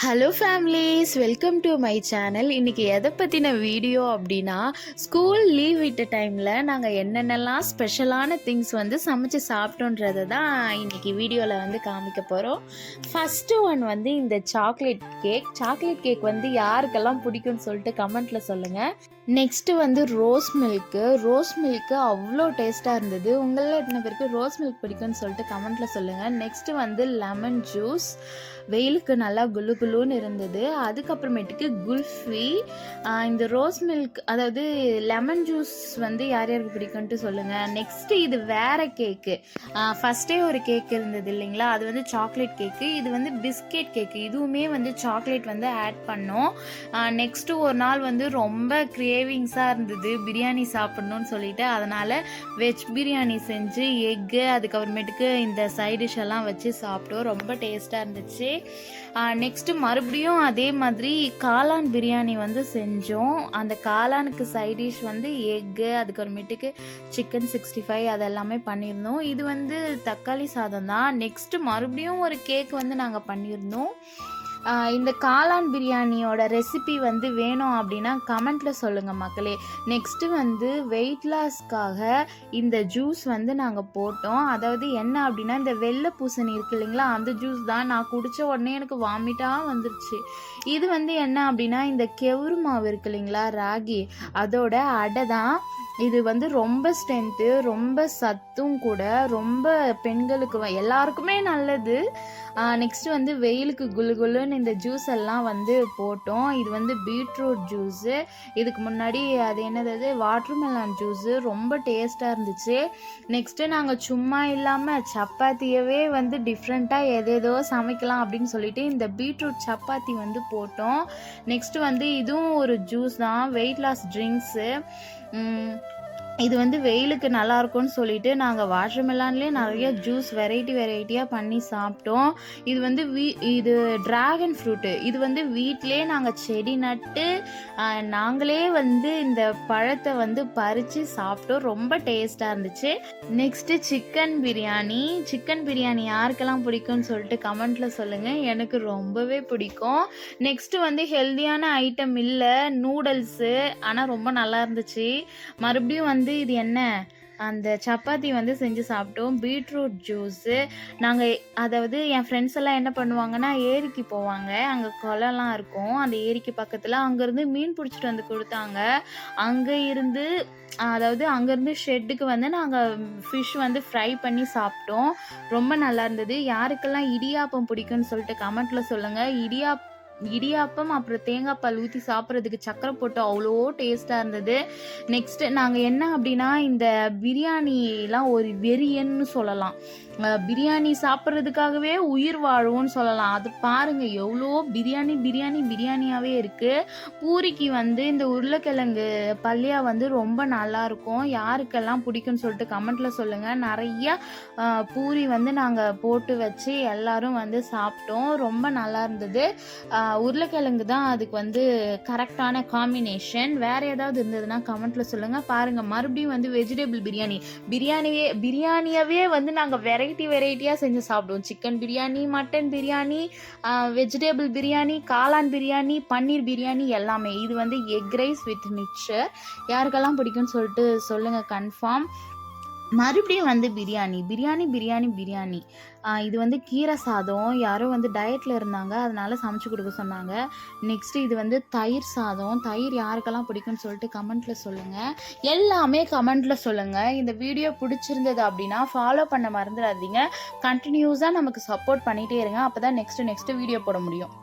Hello families, welcome to my channel. இன்றைக்கி எதை பற்றின வீடியோ அப்படின்னா, ஸ்கூல் லீவ் விட்ட டைமில் நாங்கள் என்னென்னலாம் ஸ்பெஷலான திங்ஸ் வந்து சமைச்சு சாப்பிட்டோன்றதை தான் இன்றைக்கி வீடியோவில் வந்து காமிக்க போகிறோம். ஃபஸ்ட்டு ஒன் வந்து இந்த சாக்லேட் கேக் வந்து யாருக்கெல்லாம் பிடிக்கும்னு சொல்லிட்டு கமெண்ட்டில் சொல்லுங்கள். நெக்ஸ்ட்டு வந்து ரோஸ் மில்க்கு அவ்வளோ டேஸ்ட்டாக இருந்தது. உங்களில் எத்தனை பேருக்கு ரோஸ் மில்க் பிடிக்கும்னு சொல்லிட்டு கமெண்ட்டில் சொல்லுங்கள். நெக்ஸ்ட்டு வந்து லெமன் ஜூஸ், வெயிலுக்கு நல்லா குளு குளுன்னு இருந்தது. அதுக்கப்புறமேட்டுக்கு குல்ஃபி. இந்த ரோஸ் மில்க் அதாவது லெமன் ஜூஸ் வந்து யார் யாருக்கு பிடிக்கும்ன்ட்டு சொல்லுங்கள். நெக்ஸ்ட்டு இது வேறு கேக்கு. ஃபஸ்ட்டே ஒரு கேக் இருந்தது இல்லைங்களா, அது வந்து சாக்லேட் கேக்கு. இது வந்து பிஸ்கெட் கேக்கு. இதுவுமே வந்து சாக்லேட் வந்து ஆட் பண்ணோம். நெக்ஸ்ட்டு ஒரு நாள் வந்து ரொம்ப கிரேவிங்ஸாக இருந்தது பிரியாணி சாப்பிட்ணுன்னு சொல்லிட்டு, அதனால் வெஜ் பிரியாணி செஞ்சு எக்கு அதுக்கப்புறமேட்டுக்கு இந்த சைட் டிஷ் எல்லாம் வச்சு சாப்பிட்டோம். ரொம்ப டேஸ்ட்டாக இருந்துச்சு. நெக்ஸ்ட்டு மறுபடியும் அதே மாதிரி காளான் பிரியாணி வந்து செஞ்சோம். அந்த காளானுக்கு சைட் டிஷ் வந்து எக்கு அதுக்கப்புறமேட்டுக்கு சிக்கன் 65 அதெல்லாமே பண்ணியிருந்தோம். இது வந்து தக்காளி சாதம் தான். நெக்ஸ்ட்டு மறுபடியும் ஒரு கேக் வந்து நாங்கள் பண்ணியிருந்தோம். இந்த காளான் பிரியாணியோட ரெசிபி வந்து வேணும் அப்படின்னா கமெண்ட்டில் சொல்லுங்கள் மக்களே. நெக்ஸ்ட்டு வந்து வெயிட் லாஸ்க்காக இந்த ஜூஸ் வந்து நாங்கள் போட்டோம். அதாவது என்ன அப்படின்னா, இந்த வெள்ளை பூசணி இருக்குது இல்லைங்களா, அந்த ஜூஸ் தான். நான் குடித்த உடனே எனக்கு வாமிட்டாக வந்துருச்சு. இது வந்து என்ன அப்படின்னா, இந்த கெவுரு மாவு இருக்குது இல்லைங்களா, ராகி, அதோட அடை தான். இது வந்து ரொம்ப ஸ்ட்ரென்த்து, ரொம்ப சத்தும் கூட, ரொம்ப பெண்களுக்கு எல்லாருக்குமே நல்லது. நெக்ஸ்ட்டு வந்து வெயிலுக்கு குளு குளுன்னு இந்த ஜூஸ் எல்லாம் வந்து போட்டோம். இது வந்து பீட்ரூட் ஜூஸு. இதுக்கு முன்னாடி அது என்னது வாட்டர்மெலன் ஜூஸு. ரொம்ப டேஸ்ட்டாக இருந்துச்சு. நெக்ஸ்ட்டு நாங்கள் சும்மா இல்லாமல் சப்பாத்தியவே வந்து டிஃப்ரெண்ட்டாக எதேதோ சமைக்கலாம் அப்படின்னு சொல்லிட்டு இந்த பீட்ரூட் சப்பாத்தி வந்து போட்டோம். நெக்ஸ்ட்டு வந்து இதுவும் ஒரு ஜூஸ் தான், வெயிட் லாஸ் ட்ரிங்க்ஸு. இது வந்து வெயிலுக்கு நல்லாயிருக்கும்னு சொல்லிட்டு நாங்கள் வாட்டர்மெலான்லேயே நிறைய ஜூஸ் வெரைட்டியாக பண்ணி சாப்பிட்டோம். இது வந்து இது ட்ராகன் ஃப்ரூட்டு. இது வந்து வீட்டிலே நாங்கள் செடி நட்டு நாங்களே வந்து இந்த பழத்தை வந்து பறித்து சாப்பிட்டோம். ரொம்ப டேஸ்ட்டாக இருந்துச்சு. நெக்ஸ்ட்டு சிக்கன் பிரியாணி யாருக்கெல்லாம் பிடிக்கும்னு சொல்லிட்டு கமெண்ட்டில் சொல்லுங்கள். எனக்கு ரொம்பவே பிடிக்கும். நெக்ஸ்ட்டு வந்து ஹெல்தியான ஐட்டம் இல்லை, நூடுல்ஸு. ஆனால் ரொம்ப நல்லா இருந்துச்சு. மறுபடியும் வந்து இது என்ன, அந்த சப்பாத்தி வந்து செஞ்சு சாப்பிட்டோம். Beetroot juice. நாங்கள் அதாவது என் ஃப்ரெண்ட்ஸ் எல்லாம் என்ன பண்ணுவாங்கன்னா, ஏரிக்கு போவாங்க. அங்கே குளம்லாம் இருக்கும். அந்த ஏரிக்கு பக்கத்தில் அங்கேருந்து மீன் பிடிச்சிட்டு வந்து கொடுத்தாங்க. அங்கேருந்து ஷெட்டுக்கு வந்து நாங்கள் ஃபிஷ் வந்து ஃப்ரை பண்ணி சாப்பிட்டோம். ரொம்ப நல்லா இருந்தது. யாருக்கெல்லாம் இடியாப்பம் பிடிக்கும்னு சொல்லிட்டு கமெண்ட்டில் சொல்லுங்கள். இடியாப்பம் அப்புறம் தேங்காய் பால் ஊற்றி சாப்பிட்றதுக்கு சக்கரை போட்டு அவ்வளோ டேஸ்ட்டாக இருந்தது. நெக்ஸ்ட்டு நாங்கள் என்ன அப்படின்னா, இந்த பிரியாணிலாம் ஒரு வெறியன்னு சொல்லலாம். பிரியாணி சாப்பிட்றதுக்காகவே உயிர் வாழுவோன்னு சொல்லலாம். அது பாருங்கள், எவ்வளோ பிரியாணியாகவே இருக்குது. பூரிக்கு வந்து இந்த உருளைக்கிழங்கு பல்லியா வந்து ரொம்ப நல்லாயிருக்கும். யாருக்கெல்லாம் பிடிக்கும்னு சொல்லிட்டு கமெண்ட்டில் சொல்லுங்கள். நிறையா பூரி வந்து நாங்கள் போட்டு வச்சு எல்லோரும் வந்து சாப்பிட்டோம். ரொம்ப நல்லா இருந்தது. உருளைக்கிழங்கு தான் அதுக்கு வந்து கரெக்டான காம்பினேஷன். வேறு ஏதாவது இருந்ததுன்னா கமெண்ட்டில் சொல்லுங்கள். பாருங்கள், மறுபடியும் வந்து வெஜிடபிள் பிரியாணியவே வந்து நாங்கள் வெரைட்டியாக செஞ்சு சாப்பிடுவோம். Chicken biryani, mutton biryani, vegetable biryani, காளான் பிரியாணி, பன்னீர் பிரியாணி எல்லாமே. இது வந்து எக் ரைஸ் வித் மிக்சர். யாருக்கெல்லாம் பிடிக்கும்னு சொல்லிட்டு சொல்லுங்கள் கன்ஃபார்ம். மறுபடியும் வந்து பிரியாணி. இது வந்து கீரை சாதம். யாரோ வந்து டயட்டில் இருந்தாங்க, அதனால சமைச்சு கொடுக்க சொன்னாங்க. நெக்ஸ்ட்டு இது வந்து தயிர் சாதம். தயிர் யாருக்கெல்லாம் பிடிக்கும்னு சொல்லிட்டு கமெண்ட்டில் சொல்லுங்கள். எல்லாமே கமெண்ட்டில் சொல்லுங்கள். இந்த வீடியோ பிடிச்சிருந்தது அப்படின்னா ஃபாலோ பண்ண மறந்துடாதீங்க. கண்டினியூஸாக நமக்கு சப்போர்ட் பண்ணிகிட்டே இருங்க. அப்போ தான் நெக்ஸ்ட்டு வீடியோ போட முடியும்.